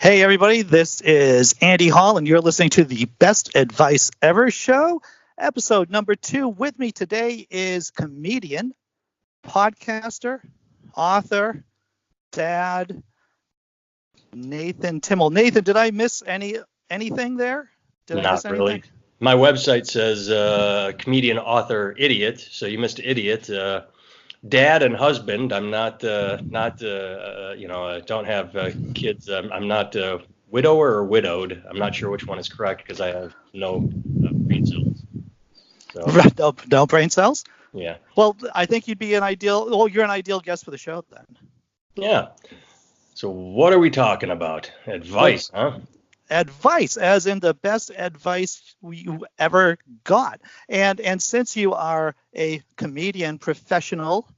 Hey, everybody, this is Andy Hall, and you're listening to the Best Advice Ever show, episode number 2. With me today is comedian, podcaster, author, dad, Nathan Timmel. Nathan, did I miss anything there? Not really. My website says comedian, author, idiot, so you missed idiot. Dad and husband. I'm not, I don't have kids. I'm not widower or widowed. I'm not sure which one is correct because I have no brain cells. So. No brain cells? Yeah. Well, I think you're an ideal guest for the show then. Yeah. So what are we talking about? Advice, huh? Advice, as in the best advice you ever got. And since you are a comedian professional,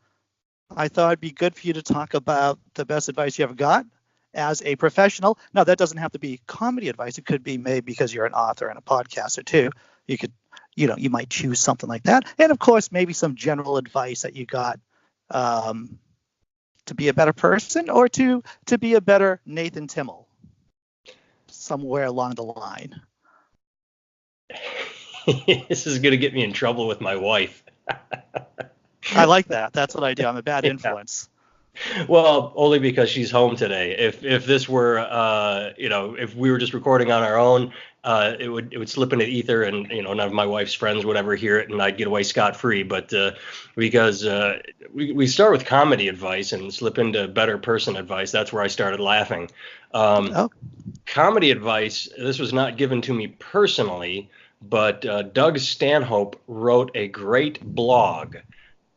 I thought it'd be good for you to talk about the best advice you ever got as a professional. Now, that doesn't have to be comedy advice. It could be maybe because you're an author and a podcaster too. You could, you might choose something like that. And of course, maybe some general advice that you got to be a better person or to be a better Nathan Timmel. Somewhere along the line. This is going to get me in trouble with my wife. I like that. That's what I do. I'm a bad influence. Well, only because she's home today. If this were, if we were just recording on our own, it would slip into ether, and none of my wife's friends would ever hear it, and I'd get away scot-free. But because we start with comedy advice and slip into better person advice, that's where I started laughing. Comedy advice. This was not given to me personally, but Doug Stanhope wrote a great blog,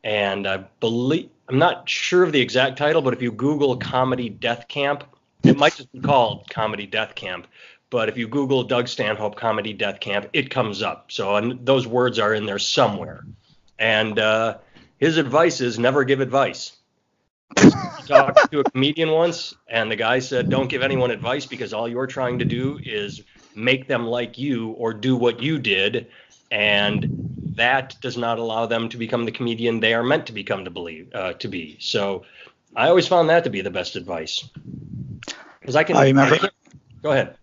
and I'm not sure of the exact title, but if you Google Comedy Death Camp, it might just be called Comedy Death Camp. But if you Google Doug Stanhope Comedy Death Camp, it comes up. So those words are in there somewhere. And his advice is never give advice. I talked to a comedian once, and the guy said, don't give anyone advice because all you're trying to do is make them like you or do what you did. And that does not allow them to become the comedian they are meant to become to be. So I always found that to be the best advice. Because I remember. Go ahead.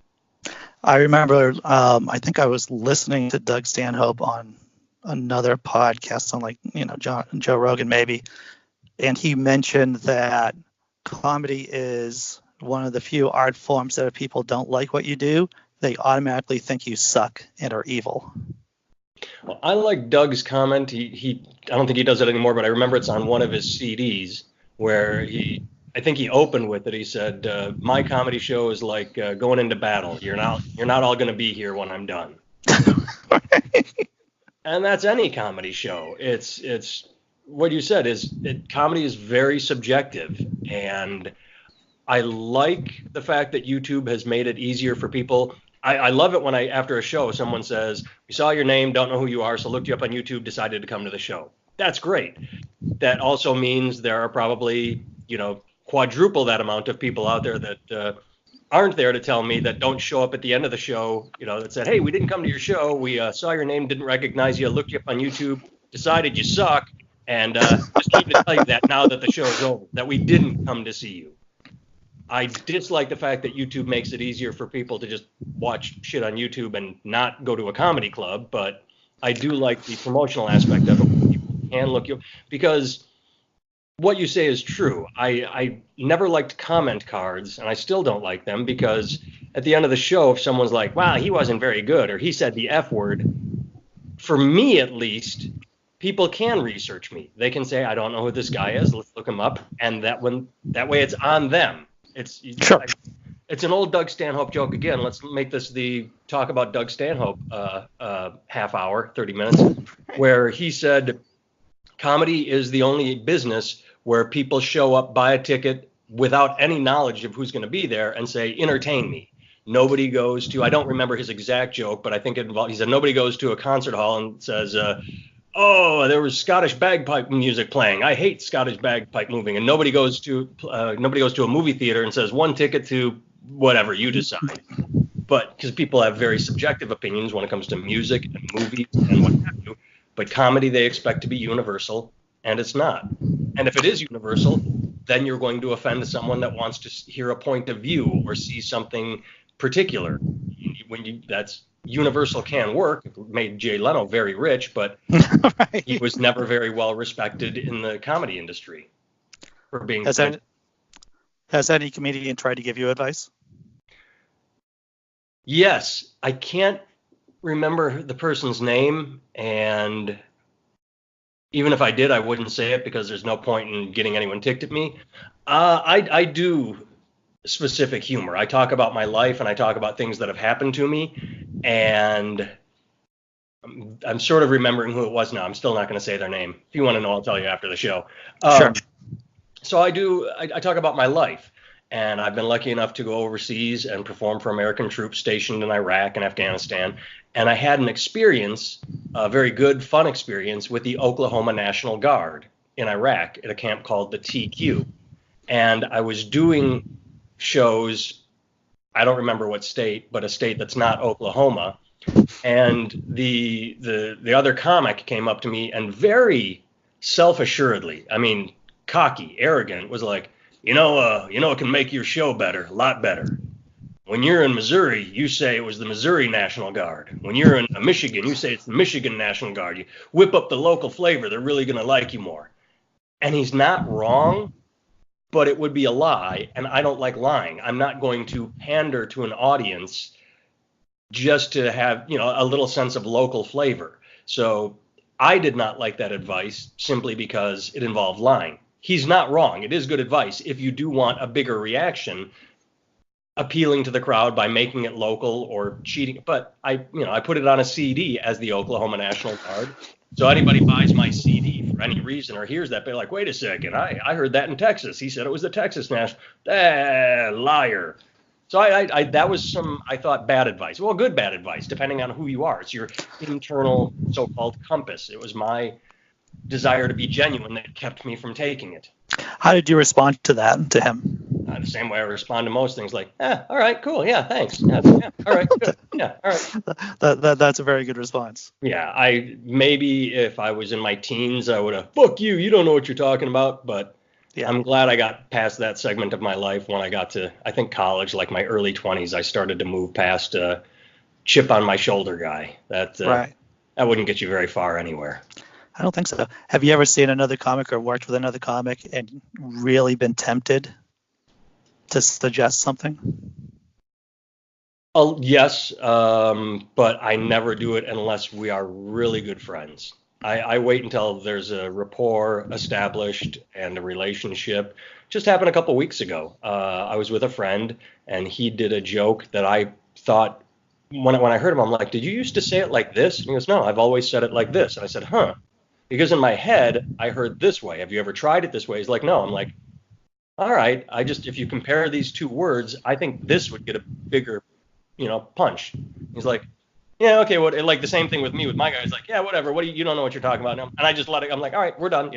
I remember, I think I was listening to Doug Stanhope on another podcast on Joe Rogan maybe. And he mentioned that comedy is one of the few art forms that if people don't like what you do, they automatically think you suck and are evil. Well, I like Doug's comment. I don't think he does it anymore, but I remember it's on one of his CDs where I think he opened with it. He said, my comedy show is like going into battle. You're not all going to be here when I'm done. And that's any comedy show. It's what you said comedy is very subjective, and I like the fact that YouTube has made it easier for people. I love it when after a show, someone says, we saw your name, don't know who you are, so looked you up on YouTube, decided to come to the show. That's great. That also means there are probably, quadruple that amount of people out there that aren't there to tell me, that don't show up at the end of the show, that said, hey, we didn't come to your show, we saw your name, didn't recognize you, looked you up on YouTube, decided you suck, and just came to tell you that now that the show is over, that we didn't come to see you. I dislike the fact that YouTube makes it easier for people to just watch shit on YouTube and not go to a comedy club, but I do like the promotional aspect of it. People can look you, because what you say is true. I never liked comment cards, and I still don't like them, because at the end of the show, if someone's like, wow, he wasn't very good, or he said the F word, for me at least, people can research me. They can say, I don't know who this guy is, let's look him up, and that way it's on them. Sure. It's an old Doug Stanhope joke again. Let's make this the talk about Doug Stanhope half hour, 30 minutes, where he said comedy is the only business where people show up, buy a ticket without any knowledge of who's going to be there and say, entertain me. Nobody goes to, I don't remember his exact joke, but I think he said nobody goes to a concert hall and says, oh, there was Scottish bagpipe music playing. I hate Scottish bagpipe moving. And nobody goes to a movie theater and says one ticket to whatever you decide. But because people have very subjective opinions when it comes to music and movies and what have you. But comedy they expect to be universal, and it's not. And if it is universal, then you're going to offend someone that wants to hear a point of view or see something particular. That's universal can work. It made Jay Leno very rich, but Right. he was never very well respected in the comedy industry for being. Has any comedian tried to give you advice? Yes, I can't remember the person's name, and even if I did, I wouldn't say it because there's no point in getting anyone ticked at me. I do specific humor. I talk about my life and I talk about things that have happened to me, and I'm sort of remembering who it was now. I'm still not going to say their name. If you want to know, I'll tell you after the show. Sure. So I talk about my life, and I've been lucky enough to go overseas and perform for American troops stationed in Iraq and Afghanistan. And I had an experience, a very good, fun experience with the Oklahoma National Guard in Iraq at a camp called the TQ. And I was doing shows, I don't remember what state, but a state that's not Oklahoma. And the other comic came up to me and very self-assuredly, I mean, cocky, arrogant, was like, it can make your show better, a lot better. When you're in Missouri, you say it was the Missouri National Guard. When you're in Michigan, you say it's the Michigan National Guard. You whip up the local flavor. They're really going to like you more. And he's not wrong, but it would be a lie. And I don't like lying. I'm not going to pander to an audience just to have, a little sense of local flavor. So I did not like that advice simply because it involved lying. He's not wrong. It is good advice if you do want a bigger reaction, appealing to the crowd by making it local or cheating. But I put it on a CD as the Oklahoma National Guard. So anybody buys my CD for any reason or hears that, they're like, wait a second, I heard that in Texas. He said it was the Texas National. Liar. So I that was some, I thought, bad advice. Well, good bad advice, depending on who you are. It's your internal so-called compass. It was my desire to be genuine that kept me from taking it. How did you respond to that, to him? The same way I respond to most things, like, all right, cool, yeah, thanks, yeah, all right, good, yeah, all right. That's a very good response. Yeah, maybe if I was in my teens, I would have, fuck you don't know what you're talking about, but yeah. I'm glad I got past that segment of my life when I got to, I think, college, like my early 20s. I started to move past chip on my shoulder guy. That wouldn't get you very far anywhere. I don't think so. Have you ever seen another comic or worked with another comic and really been tempted to suggest something? Yes, but I never do it unless we are really good friends. I wait until there's a rapport established and a relationship. Just happened a couple weeks ago. I was with a friend and he did a joke that I thought, when I heard him, I'm like, did you used to say it like this? And he goes, no, I've always said it like this. And I said, huh? Because in my head, I heard this way. Have you ever tried it this way? He's like, no. I'm like, all right. If you compare these two words, I think this would get a bigger, punch. He's like, yeah, okay. What? Like the same thing with me with my guy. He's like, yeah, whatever. You don't know what you're talking about now. And I just let it. I'm like, all right, we're done.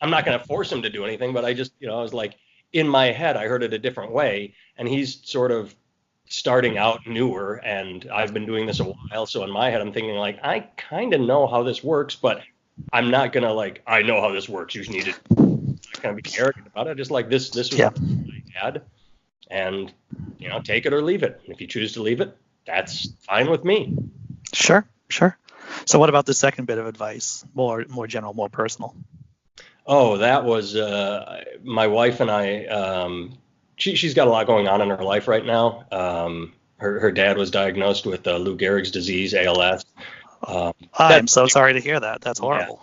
I'm not going to force him to do anything, but I just, I was like, in my head, I heard it a different way. And he's sort of starting out newer, and I've been doing this a while. So in my head, I'm thinking like, I kind of know how this works, but I'm not going to I know how this works. You need to kind of be arrogant about it. Just like this was what I had, and take it or leave it. And if you choose to leave it, that's fine with me. Sure. So what about the second bit of advice? More general, more personal. Oh, that was my wife and I. She's got a lot going on in her life right now. Her dad was diagnosed with Lou Gehrig's disease, ALS. I'm so sorry to hear that. That's horrible.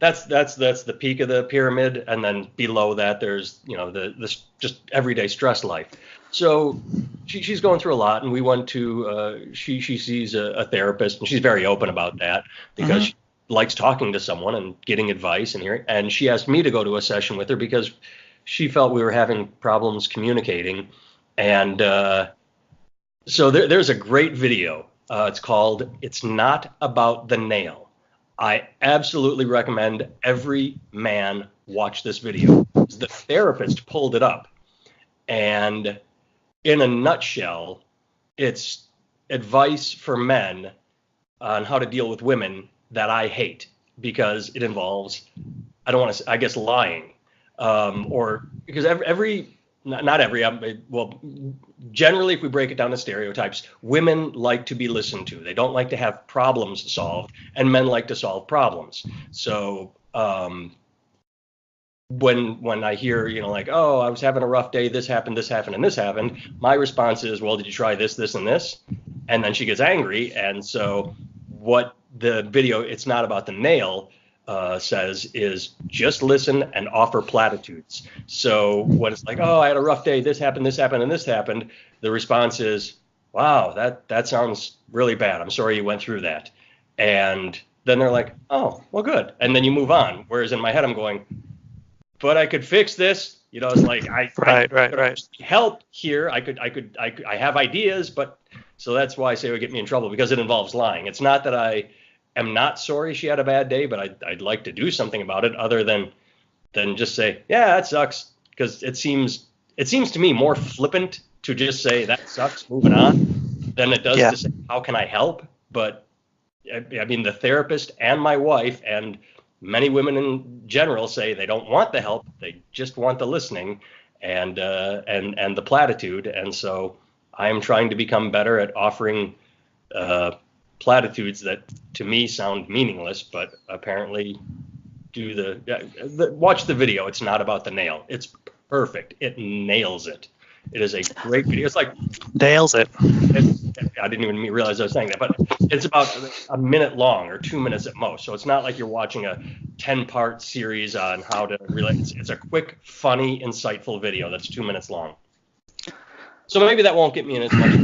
Yeah. That's the peak of the pyramid, and then below that there's the just everyday stress life. So she's going through a lot, and we went to she sees a therapist, and she's very open about that because she likes talking to someone and getting advice and hearing. And she asked me to go to a session with her because she felt we were having problems communicating. And so there's a great video. It's called "It's Not About the Nail." I absolutely recommend every man watch this video. The therapist pulled it up, and in a nutshell, it's advice for men on how to deal with women that I hate because it involves, I don't want to say, I guess, lying or because not every, well, generally, if we break it down to stereotypes, women like to be listened to. They don't like to have problems solved, and men like to solve problems. So when I hear, like, oh, I was having a rough day, this happened, and this happened, my response is, well, did you try this, and this? And then she gets angry. And so what the video, it's not about the nail, says is just listen and offer platitudes. So when it's like, oh, I had a rough day, this happened, and this happened, the response is, wow, that sounds really bad. I'm sorry you went through that. And then they're like, oh, well, good. And then you move on. Whereas in my head, I'm going, but I could fix this. It's like right. Help here. I have ideas, but so that's why I say it would get me in trouble, because it involves lying. It's not that I am not sorry she had a bad day, but I'd like to do something about it other than just say, yeah, that sucks. Because it seems to me more flippant to just say that sucks, moving on, than it does to say, how can I help? But I mean, the therapist and my wife and many women in general say they don't want the help, they just want the listening and the platitude. And so I am trying to become better at offering platitudes that to me sound meaningless, but apparently do watch the video. It's not about the nail. It's perfect. It nails it. It is a great video. It's like nails it. I didn't even realize I was saying that, but it's about a minute long or 2 minutes at most. So it's not like you're watching a 10-part series on how to relate. It's a quick, funny, insightful video that's 2 minutes long. So maybe that won't get me in as much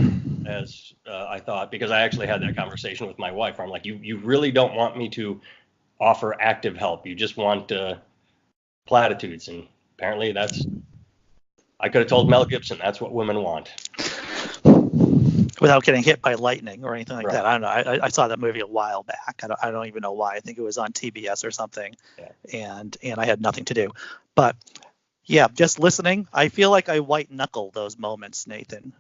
as I thought, because I actually had that conversation with my wife where I'm like, you really don't want me to offer active help. You just want platitudes. And apparently I could have told Mel Gibson that's what women want. Without getting hit by lightning or anything like Right. that. I don't know. I saw that movie a while back. I don't even know why. I think it was on TBS or something. Yeah. And I had nothing to do. But yeah, just listening. I feel like I white knuckle those moments, Nathan.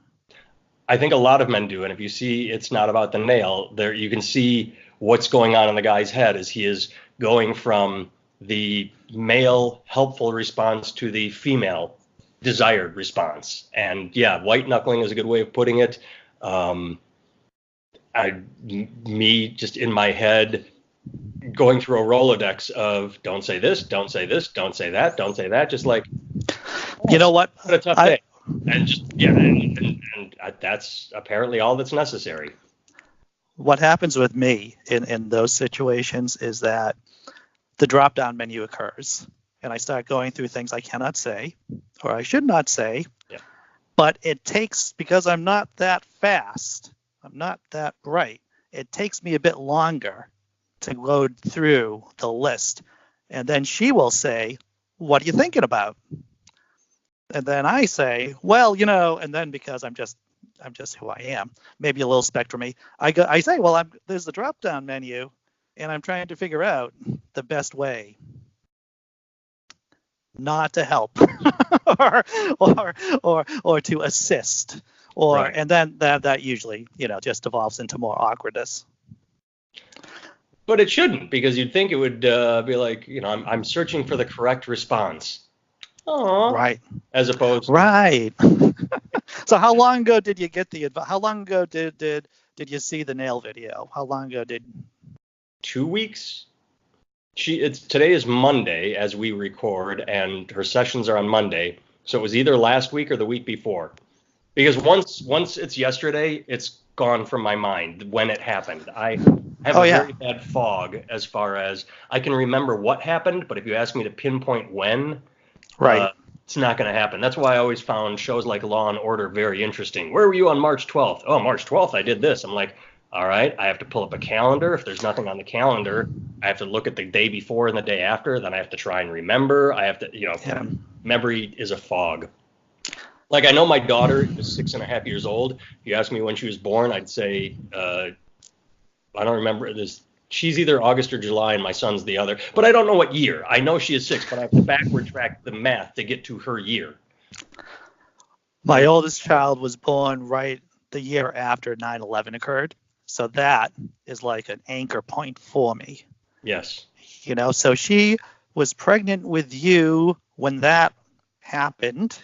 I think a lot of men do. And if you see it's not about the nail, there you can see what's going on in the guy's head as he is going from the male helpful response to the female desired response. And yeah, white knuckling is a good way of putting it. Me just in my head going through a Rolodex of don't say this, don't say this, don't say that, don't say that. Just like, you know what? What a tough day. And just, and that's apparently all that's necessary. What happens with me in those situations is that the drop-down menu occurs, and I start going through things I cannot say or I should not say. Yeah. But it takes, because I'm not that fast, I'm not that bright, it takes me a bit longer to load through the list. And then she will say, what are you thinking about? And then I say, well, and then because I'm just who I am, maybe a little spectrumy, I say, well, there's the drop-down menu, and I'm trying to figure out the best way not to help or to assist, right. And then that usually just devolves into more awkwardness. But it shouldn't, because you'd think it would be like, I'm searching for the correct response. Aww. Right. As opposed to, right. So how long ago did you get how long ago did you see the nail video? How long ago did 2 weeks? Today is Monday as we record, and her sessions are on Monday. So it was either last week or the week before. Because once it's yesterday, it's gone from my mind when it happened. I have a very bad fog as far as I can remember what happened, but if you ask me to pinpoint when, right. It's not going to happen. That's why I always found shows like Law and Order very interesting. Where were you on March 12th? Oh, March 12th, I did this. I'm like, all right, I have to pull up a calendar. If there's nothing on the calendar, I have to look at the day before and the day after. Then I have to try and remember. I have to, memory is a fog. Like, I know my daughter is 6.5 years old. If you ask me when she was born, I'd say, I don't remember this. She's either August or July, and my son's the other. But I don't know what year. I know she is 6, but I have to backward track the math to get to her year. My oldest child was born right the year after 9/11 occurred. So that is like an anchor point for me. Yes. So she was pregnant with you when that happened.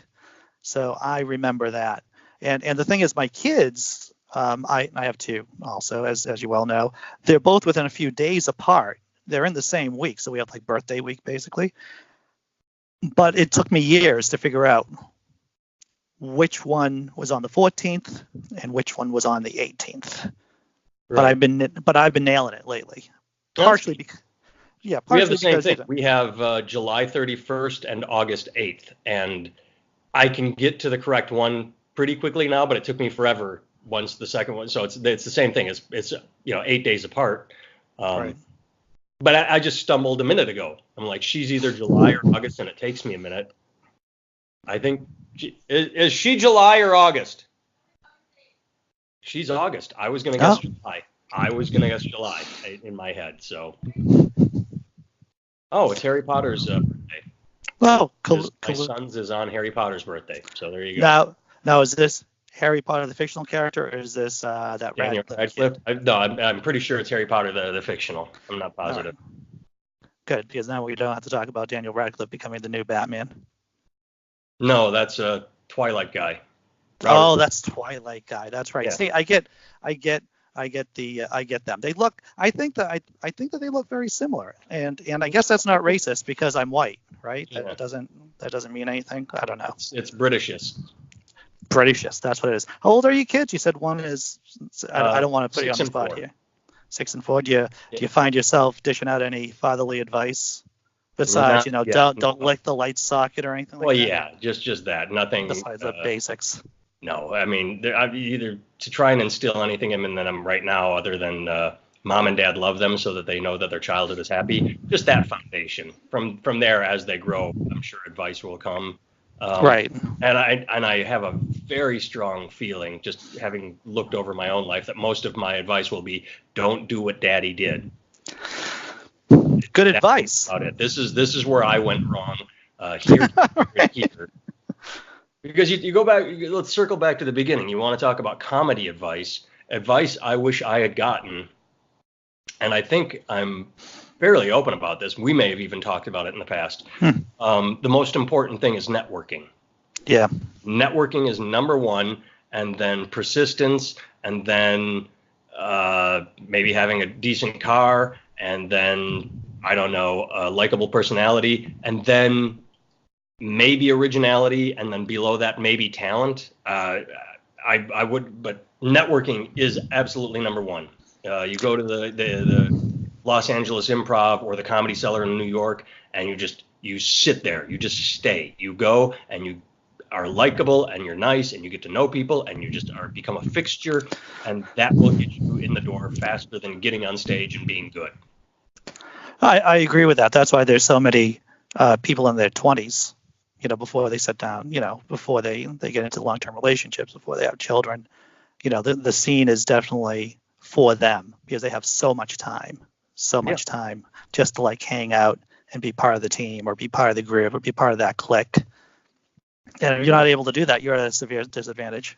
So I remember that. And the thing is, my kids, I have two also, as you well know, they're both within a few days apart. They're in the same week, so we have like birthday week basically. But it took me years to figure out which one was on the 14th and which one was on the 18th. Right. But I've been nailing it lately. Partially because we have the same thing. We have July 31st and August 8th, and I can get to the correct one pretty quickly now, but it took me forever once the second one. So it's the same thing. It's 8 days apart. Right. But I just stumbled a minute ago. I'm like, she's either July or August, and it takes me a minute. I think is she July or August? She's August. I was gonna guess July. I was gonna guess July in my head. So. Oh, it's Harry Potter's birthday. Oh, my son's is on Harry Potter's birthday. So there you go. Now is this Harry Potter the fictional character, or is this that Daniel Radcliffe? No, I'm pretty sure it's Harry Potter the fictional. I'm not positive. Right. Good, because now we don't have to talk about Daniel Radcliffe becoming the new Batman. No, that's a Twilight guy. That's Twilight guy. That's right. Yeah. See, I get them. They look. I think that they look very similar, and I guess that's not racist because I'm white, right? Yeah. That doesn't mean anything. I don't know. It's Britishist. Britishist. That's what it is. How old are you kids? You said one is. I don't want to put you on the spot 4. here. 6 and 4. Do you find yourself dishing out any fatherly advice? Besides, don't lick the light socket or anything like that? Well, yeah, just that. Nothing. Besides the basics. No, I mean, I'm either to try and instill anything in them right now other than mom and dad love them so that they know that their childhood is happy. Just that foundation. From there, as they grow, I'm sure advice will come. Right. And I have a very strong feeling, just having looked over my own life, that most of my advice will be, don't do what daddy did. Good advice. About it. This is where I went wrong. Here. Because you go back, let's circle back to the beginning. You want to talk about comedy advice I wish I had gotten. And I think I'm fairly open about this. We may have even talked about it in the past. The most important thing is networking. Yeah. Networking is number one, and then persistence, and then maybe having a decent car, and then, I don't know, a likable personality, and then maybe originality, and then below that, maybe talent. I would, but networking is absolutely number one. You go to the Los Angeles Improv or the Comedy Cellar in New York, and you sit there, you just stay. You go and you are likable and you're nice and you get to know people and you just become a fixture, and that will get you in the door faster than getting on stage and being good. I agree with that. That's why there's so many people in their 20s, before they sit down, before they get into long-term relationships, before they have children. The scene is definitely for them because they have so much time just to like hang out and be part of the team or be part of the group or be part of that clique. And if you're not able to do that, you're at a severe disadvantage.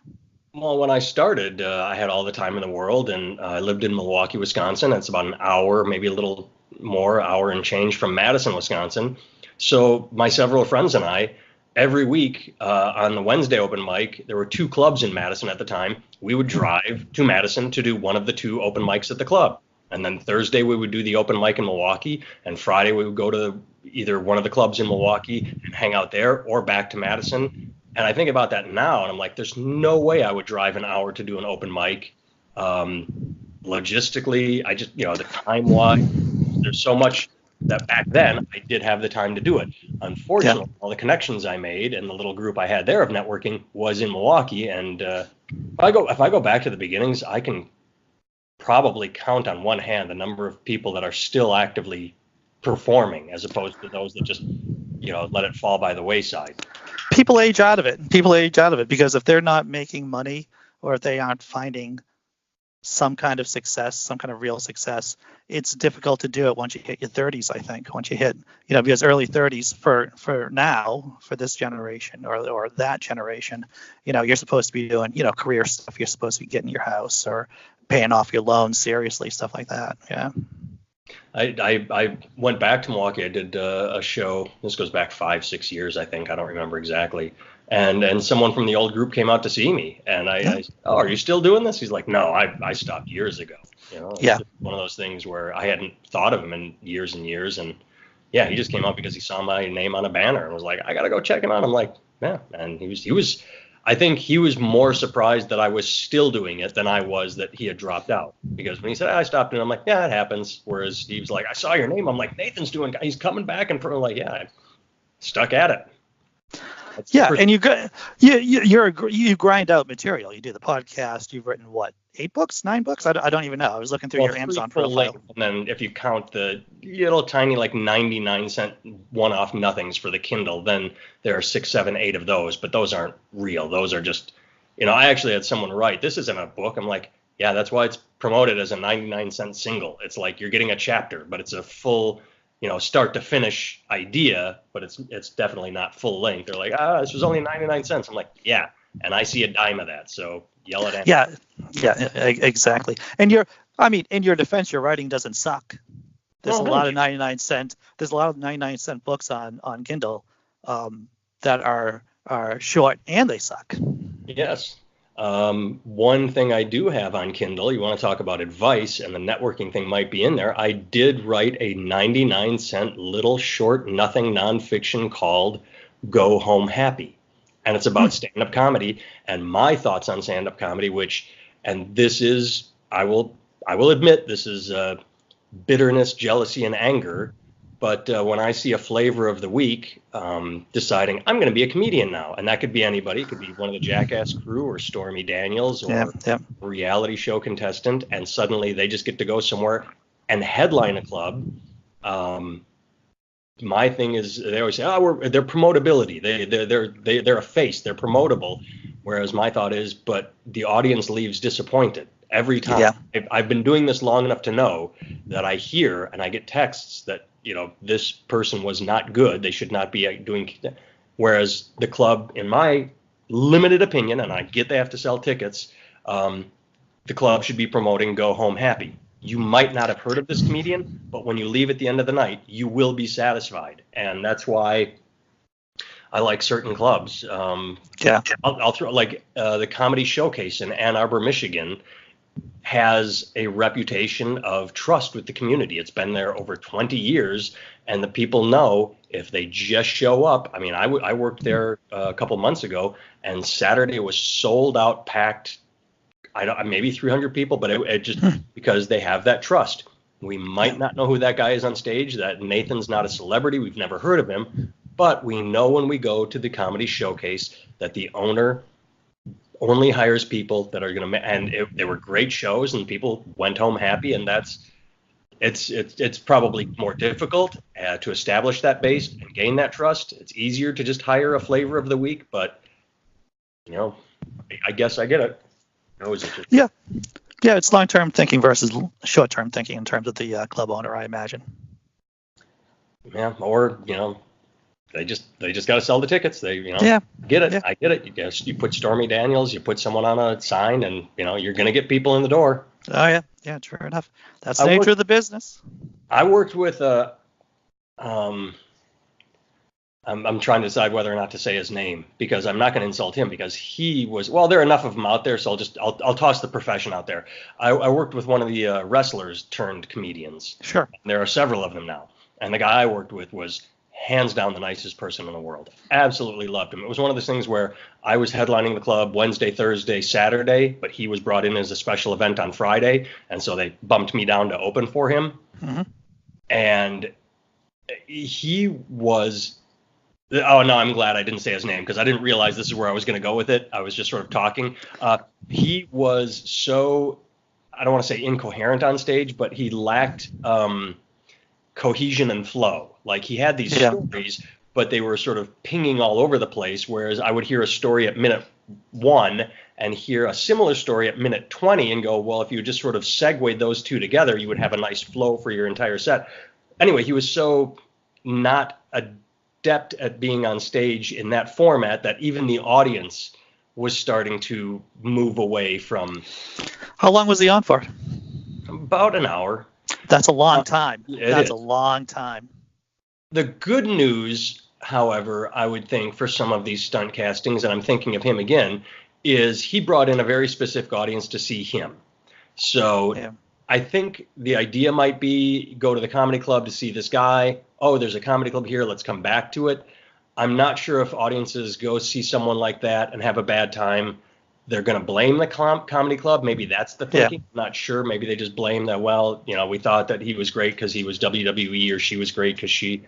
Well, when I started, I had all the time in the world, and I lived in Milwaukee, Wisconsin. It's about an hour, maybe a little more, hour and change from Madison, Wisconsin. So my several friends and I, every week on the Wednesday open mic, there were 2 clubs in Madison at the time. We would drive to Madison to do one of the 2 open mics at the club. And then Thursday we would do the open mic in Milwaukee, and Friday we would go to either one of the clubs in Milwaukee and hang out there or back to Madison. And I think about that now, and I'm like, there's no way I would drive an hour to do an open mic. Logistically, I just, the time-wise, there's so much that back then I did have the time to do it. Unfortunately, all the connections I made and the little group I had there of networking was in Milwaukee. And if I go back to the beginnings, I can probably count on one hand the number of people that are still actively performing as opposed to those that just, let it fall by the wayside. People age out of it because if they're not making money or if they aren't finding some kind of success, some kind of real success, it's difficult to do it once you hit your 30s, I think. Once you hit, because early 30s for now, for this generation or that generation, you're supposed to be doing, career stuff. You're supposed to be getting your house or paying off your loans seriously, stuff like that. Yeah. I went back to Milwaukee. I did a show. This goes back 5, 6 years, I think. I don't remember exactly. And someone from the old group came out to see me, and I said, "Oh, are you still doing this?" He's like, "No, I stopped years ago." It's Yeah. just one of those things where I hadn't thought of him in years and years, and yeah, he just came out because he saw my name on a banner and was like, "I gotta go check him out." I'm like, "Yeah," and he was. I think he was more surprised that I was still doing it than I was that he had dropped out. Because when he said I stopped doing it, I'm like, yeah, it happens. Whereas he was like, I saw your name. I'm like, Nathan's doing. He's coming back, and I'm like, yeah, I stuck at it. Yeah, and you grind out material. You do the podcast. You've written what, 8 books, 9 books? I don't even know. I was looking through your Amazon full profile. length, and then if you count the little tiny like 99-cent one-off nothings for the Kindle, then there are 6, 7, 8 of those. But those aren't real. Those are just, I actually had someone write, "This isn't a book." I'm like, yeah, that's why it's promoted as a 99-cent single. It's like you're getting a chapter, but it's a full, start to finish idea, but it's definitely not full length. They're like, this was only 99 cents. I'm like, yeah, and I see a dime of that, so yell it at me. Yeah, exactly. And in your defense, your writing doesn't suck. There's a lot of 99-cent books on Kindle that are short and they suck. Yes. One thing I do have on Kindle, you want to talk about advice, and the networking thing might be in there. I did write a 99-cent little short, nothing nonfiction called Go Home Happy. And it's about stand-up comedy and my thoughts on stand-up comedy, and this is, I will admit, this is bitterness, jealousy, and anger. But when I see a flavor of the week, deciding I'm going to be a comedian now, and that could be anybody. It could be one of the Jackass crew or Stormy Daniels or a reality show contestant, and suddenly they just get to go somewhere and headline a club. My thing is, they always say, they're promotability. They're a face. They're promotable. Whereas my thought is, but the audience leaves disappointed every time. Yeah. I've been doing this long enough to know that I hear and I get texts that, this person was not good. They should not be doing. Whereas the club, in my limited opinion, and I get they have to sell tickets, the club should be promoting Go Home Happy. You might not have heard of this comedian, but when you leave at the end of the night, you will be satisfied. And that's why I like certain clubs. I'll throw the Comedy Showcase in Ann Arbor, Michigan, has a reputation of trust with the community. It's been there over 20 years, and the people know if they just show up. I mean, I worked there a couple months ago, and Saturday was sold out, packed. Maybe 300 people, but it just because they have that trust. We might not know who that guy is on stage. That Nathan's not a celebrity. We've never heard of him, but we know when we go to the Comedy Showcase that the owner only hires people that are going to, and they were great shows, and people went home happy. And it's probably more difficult to establish that base and gain that trust. It's easier to just hire a flavor of the week, but I guess I get it. Yeah, it's long-term thinking versus short-term thinking in terms of the club owner, I imagine. Yeah, or they just got to sell the tickets. Get it. Yeah. I get it. You put Stormy Daniels, you put someone on a sign, and you're going to get people in the door. Oh yeah, true enough. That's the nature of the business. I worked with I'm trying to decide whether or not to say his name, because I'm not going to insult him, because he was, well, there are enough of them out there, so I'll toss the profession out there. I worked with one of the wrestlers turned comedians. Sure. There are several of them now, and the guy I worked with was hands down the nicest person in the world. Absolutely loved him. It was one of those things where I was headlining the club Wednesday, Thursday, Saturday, but he was brought in as a special event on Friday, and so they bumped me down to open for him. Mm-hmm. And he was, oh no, I'm glad I didn't say his name, because I didn't realize this is where I was going to go with it. I was just sort of talking. He was so, I don't want to say incoherent on stage, but he lacked cohesion and flow. Like, he had these stories, but they were sort of pinging all over the place, whereas I would hear a story at minute 1 and hear a similar story at minute 20 and go, well, if you just sort of segued those two together, you would have a nice flow for your entire set. Anyway, he was so not adept at being on stage in that format that even the audience was starting to move away from. How long was he on for? About an hour. That's a long time. That's a long time. The good news, however, I would think for some of these stunt castings, and I'm thinking of him again, is he brought in a very specific audience to see him. So Yeah. I think the idea might be go to the comedy club to see this guy. Oh, there's a comedy club here. Let's come back to it. I'm not sure if audiences go see someone like that and have a bad time, they're going to blame the comedy club. Maybe that's the thinking. I'm not sure. Maybe they just blame that, well, we thought that he was great because he was WWE, or she was great because she,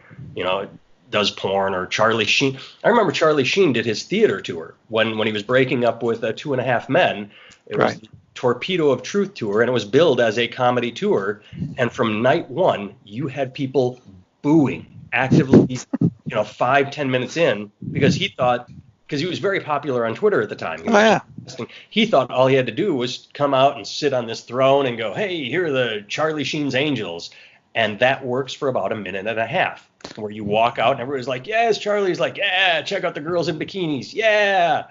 does porn, or Charlie Sheen. I remember Charlie Sheen did his theater tour when he was breaking up with 2.5 Men. It was the Torpedo of Truth tour, and it was billed as a comedy tour. And from night one, you had people booing actively, 5-10 minutes in, because he was very popular on Twitter at the time. He thought all he had to do was come out and sit on this throne and go, hey, here are the Charlie Sheen's Angels. And that works for about a minute and a half, where you walk out and everybody's like, yes, Charlie's like, yeah, check out the girls in bikinis. Yeah.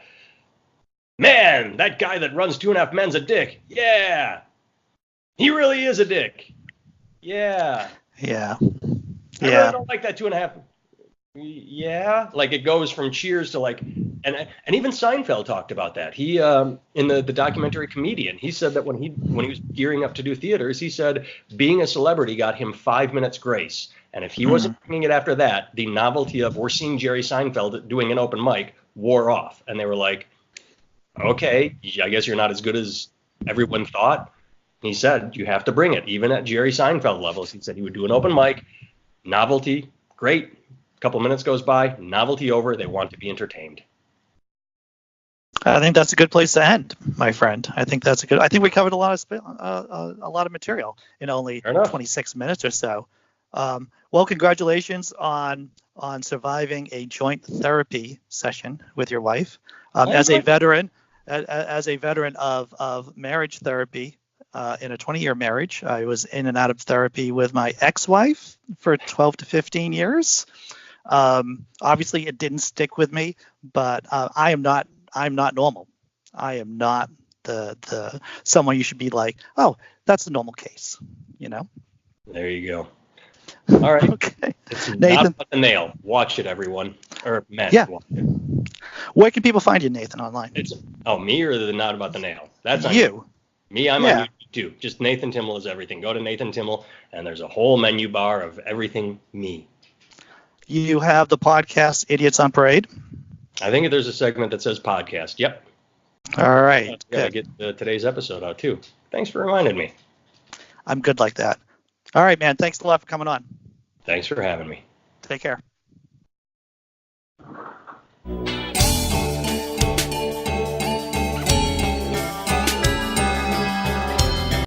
Man, that guy that runs 2.5 Men's a dick. Yeah. He really is a dick. Yeah. Yeah. I really don't like that 2.5. Yeah, like it goes from cheers to like, and even Seinfeld talked about that. He in the documentary Comedian, he said that when he was gearing up to do theaters, he said being a celebrity got him 5 minutes grace, and if he wasn't bringing it after that, the novelty of we're seeing Jerry Seinfeld doing an open mic wore off, and they were like, okay, I guess you're not as good as everyone thought. He said you have to bring it, even at Jerry Seinfeld levels. He said he would do an open mic, novelty, great. Couple minutes goes by, novelty over, they want to be entertained. I think that's a good place to end, my friend. I think we covered a lot of material in only 26 minutes or so. Well, congratulations on surviving a joint therapy session with your wife. As a veteran of marriage therapy, in a 20-year marriage, I was in and out of therapy with my ex-wife for 12 to 15 years. Obviously it didn't stick with me, but I'm not normal. I am not the someone you should be like, oh, that's the normal case, There you go. All right. Okay. It's Nathan, Not About the Nail. Watch it, everyone. Or Matt. Yeah. Watch it. Where can people find you, Nathan, online? Me or the Not About the Nail? That's on you. Me, I'm on YouTube too. Just Nathan Timmel is everything. Go to Nathan Timmel, and there's a whole menu bar of everything me. You have the podcast Idiots on Parade. I think there's a segment that says podcast. Yep. All right. Gotta get today's episode out too. Thanks for reminding me. I'm good like that. All right, man. Thanks a lot for coming on. Thanks for having me. Take care.